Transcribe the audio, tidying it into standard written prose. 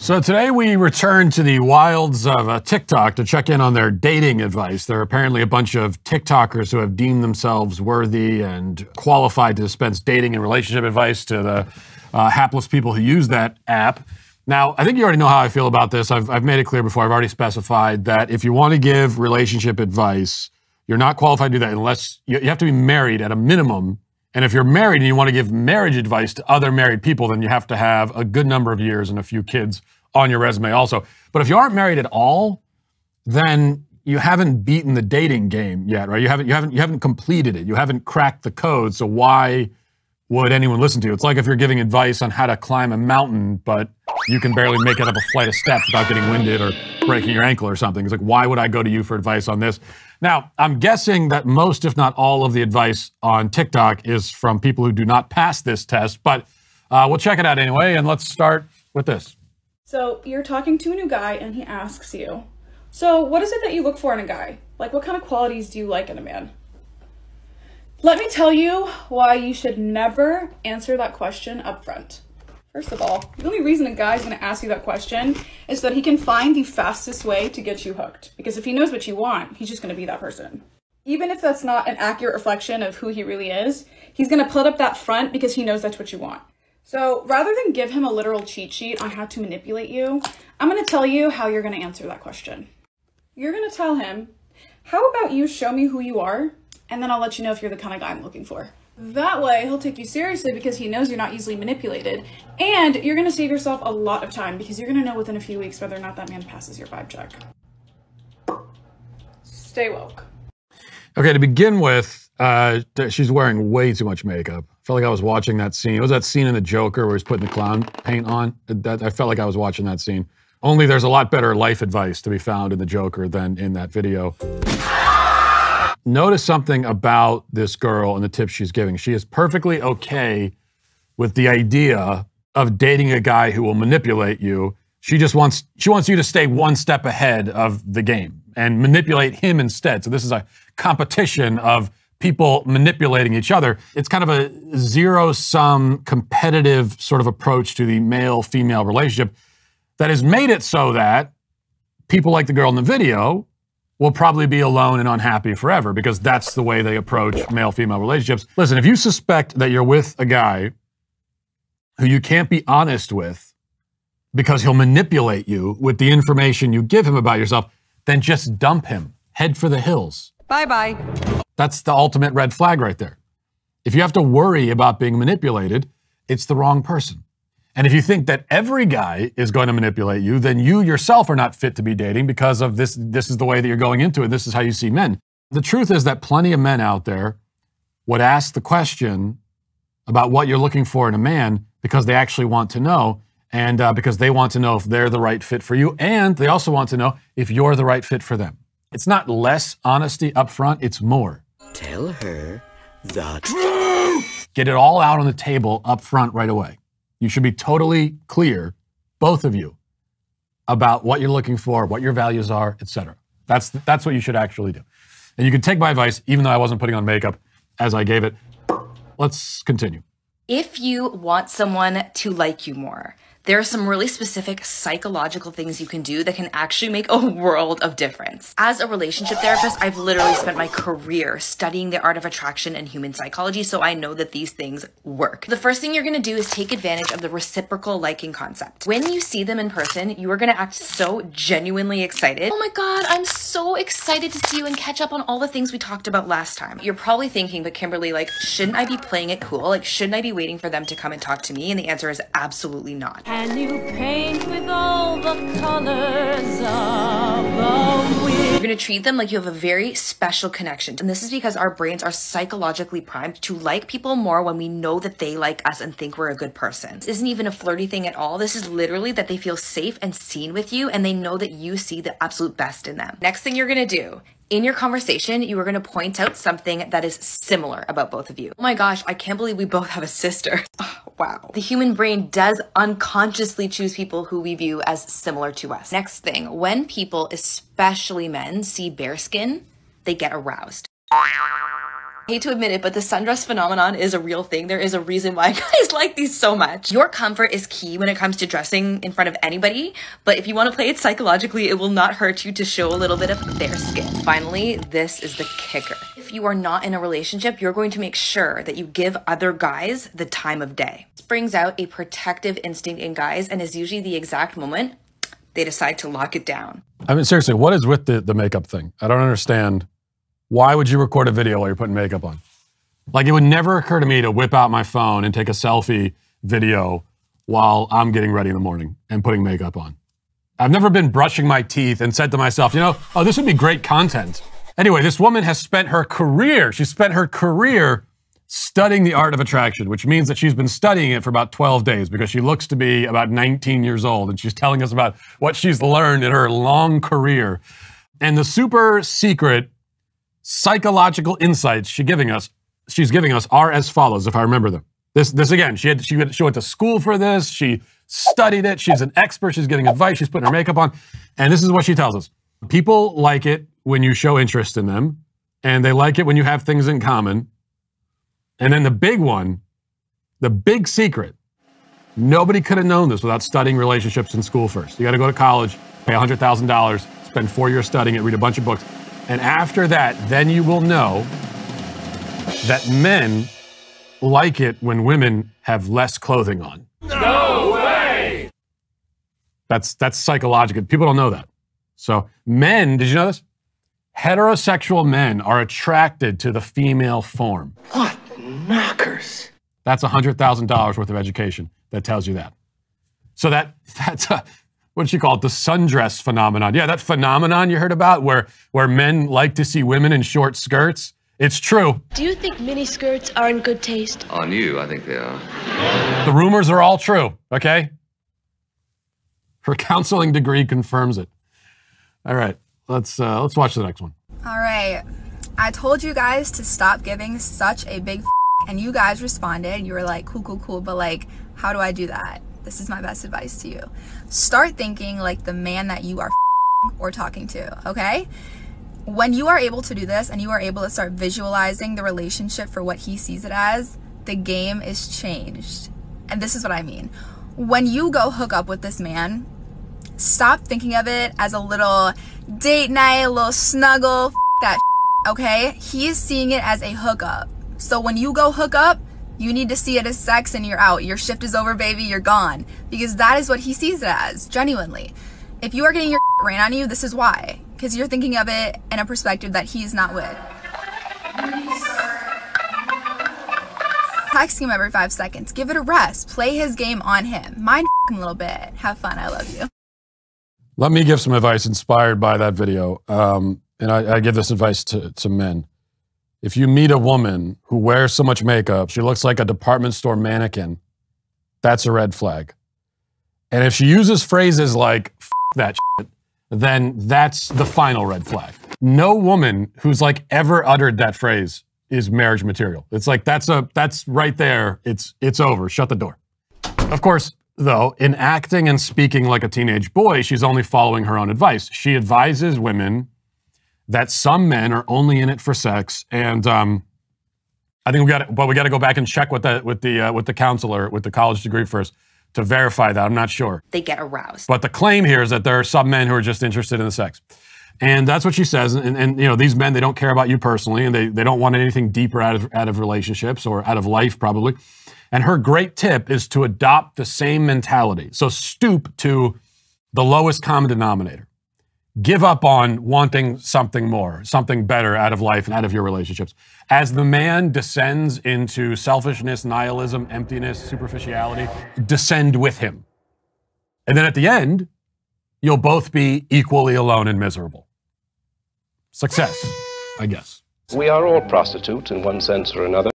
So today we return to the wilds of TikTok to check in on their dating advice. There are apparently a bunch of TikTokers who have deemed themselves worthy and qualified to dispense dating and relationship advice to the hapless people who use that app. Now, I think you already know how I feel about this. I've made it clear before. I've already specified that if you want to give relationship advice, you're not qualified to do that unless you have to be married at a minimum. And if you're married and you want to give marriage advice to other married people, then you have to have a good number of years and a few kids on your resume also. But if you aren't married at all, then you haven't beaten the dating game yet, right? You haven't completed it. You haven't cracked the code. So why would anyone listen to you? It's like if you're giving advice on how to climb a mountain, but you can barely make it up a flight of steps without getting winded or breaking your ankle or something. It's like, why would I go to you for advice on this? Now, I'm guessing that most, if not all, of the advice on TikTok is from people who do not pass this test, but we'll check it out anyway, and let's start with this. So you're talking to a new guy and he asks you, so what is it that you look for in a guy? Like, what kind of qualities do you like in a man? Let me tell you why you should never answer that question up front. First of all, the only reason a guy's going to ask you that question is that he can find the fastest way to get you hooked. Because if he knows what you want, he's just going to be that person. Even if that's not an accurate reflection of who he really is, he's going to put up that front because he knows that's what you want. So rather than give him a literal cheat sheet on how to manipulate you, I'm going to tell you how you're going to answer that question. You're going to tell him, how about you show me who you are, and then I'll let you know if you're the kind of guy I'm looking for. That way, he'll take you seriously because he knows you're not easily manipulated, and you're going to save yourself a lot of time because you're going to know within a few weeks whether or not that man passes your vibe check. Stay woke. Okay, to begin with, she's wearing way too much makeup. I felt like I was watching that scene. It was that scene in The Joker where he's putting the clown paint on. I felt like I was watching that scene. Only there's a lot better life advice to be found in The Joker than in that video. Notice something about this girl and the tips she's giving. She is perfectly okay with the idea of dating a guy who will manipulate you. She wants you to stay one step ahead of the game and manipulate him instead. So this is a competition of people manipulating each other. It's kind of a zero-sum competitive sort of approach to the male-female relationship that has made it so that people like the girl in the video will probably be alone and unhappy forever because that's the way they approach male-female relationships. Listen, if you suspect that you're with a guy who you can't be honest with because he'll manipulate you with the information you give him about yourself, then just dump him. Head for the hills. Bye-bye. That's the ultimate red flag right there. If you have to worry about being manipulated, it's the wrong person. And if you think that every guy is going to manipulate you, then you yourself are not fit to be dating because of this. This is the way that you're going into it. This is how you see men. The truth is that plenty of men out there would ask the question about what you're looking for in a man because they actually want to know, and because they want to know if they're the right fit for you, and they also want to know if you're the right fit for them. It's not less honesty up front, it's more. Tell her the truth. Get it all out on the table up front right away. You should be totally clear, both of you, about what you're looking for, what your values are, etc. That's what you should actually do. And you can take my advice, even though I wasn't putting on makeup as I gave it. Let's continue. If you want someone to like you more, there are some really specific psychological things you can do that can actually make a world of difference. As a relationship therapist, I've literally spent my career studying the art of attraction and human psychology, so I know that these things work. The first thing you're gonna do is take advantage of the reciprocal liking concept. When you see them in person, you are gonna act so genuinely excited. Oh my God, I'm so excited to see you and catch up on all the things we talked about last time. You're probably thinking, but Kimberly, like, shouldn't I be playing it cool? Like, shouldn't I be waiting for them to come and talk to me? And the answer is absolutely not. And you paint with all the colors of the wind. You're gonna treat them like you have a very special connection. And this is because our brains are psychologically primed to like people more when we know that they like us and think we're a good person. This isn't even a flirty thing at all. This is literally that they feel safe and seen with you and they know that you see the absolute best in them. Next thing you're gonna do, in your conversation, you are going to point out something that is similar about both of you. Oh my gosh, I can't believe we both have a sister. Oh, wow. The human brain does unconsciously choose people who we view as similar to us. Next thing, when people, especially men, see bare skin, they get aroused. I hate to admit it, but the sundress phenomenon is a real thing. There is a reason why guys like these so much. Your comfort is key when it comes to dressing in front of anybody, but if you want to play it psychologically, it will not hurt you to show a little bit of their skin. Finally, this is the kicker. If you are not in a relationship, you're going to make sure that you give other guys the time of day. This brings out a protective instinct in guys and is usually the exact moment they decide to lock it down. I mean, seriously, what is with the makeup thing? I don't understand. Why would you record a video while you're putting makeup on? Like, it would never occur to me to whip out my phone and take a selfie video while I'm getting ready in the morning and putting makeup on. I've never been brushing my teeth and said to myself, you know, oh, this would be great content. Anyway, this woman has spent her career, studying the art of attraction, which means that she's been studying it for about 12 days because she looks to be about 19 years old, and she's telling us about what she's learned in her long career. And the super secret psychological insights she's giving us are as follows, if I remember them. This again, she went to school for this, she studied it, she's an expert, she's getting advice, she's putting her makeup on, and this is what she tells us. People like it when you show interest in them, and they like it when you have things in common. And then the big one, the big secret, nobody could have known this without studying relationships in school first. You got to go to college, pay $100,000, spend 4 years studying it, read a bunch of books. And after that, then you will know that men like it when women have less clothing on. No way! That's psychological. People don't know that. So men, did you know this? Heterosexual men are attracted to the female form. What knockers? That's $100,000 worth of education that tells you that. So that's what you call it, the sundress phenomenon. Yeah, that phenomenon you heard about where men like to see women in short skirts. It's true. Do you think mini skirts are in good taste? On you, I think they are. The rumors are all true, okay? Her counseling degree confirms it. All right, let's watch the next one. All right, I told you guys to stop giving such a big and you guys responded. You were like, cool, but like, how do I do that? This is my best advice to you. Start thinking like the man that you are or talking to, okay? When you are able to do this and you are able to start visualizing the relationship for what he sees it as, the game is changed. And this is what I mean. When you go hook up with this man, stop thinking of it as a little date night, a little snuggle, that okay? He is seeing it as a hookup. So when you go hook up, you need to see it as sex and you're out. Your shift is over, baby, you're gone. Because that is what he sees it as, genuinely. If you are getting your rain on you, this is why. Because you're thinking of it in a perspective that he's not with. Texting him every 5 seconds. Give it a rest. Play his game on him. Mind a little bit. Have fun. I love you. Let me give some advice inspired by that video. And I give this advice to men. If you meet a woman who wears so much makeup, she looks like a department store mannequin, that's a red flag. And if she uses phrases like, F that shit, then that's the final red flag. No woman who's like ever uttered that phrase is marriage material. It's like, that's right there. It's over. Shut the door. Of course, though, in acting and speaking like a teenage boy, she's only following her own advice. She advises women that some men are only in it for sex, and I think we got to go back and check with the counselor with the college degree first to verify that. I'm not sure. They get aroused. But the claim here is that there are some men who are just interested in the sex, and that's what she says. And you know, these men, they don't care about you personally, and they don't want anything deeper out of relationships or out of life probably. And her great tip is to adopt the same mentality. So stoop to the lowest common denominator. Give up on wanting something more, something better out of life and out of your relationships. As the man descends into selfishness, nihilism, emptiness, superficiality, descend with him. And then at the end, you'll both be equally alone and miserable. Success, I guess. We are all prostitutes in one sense or another.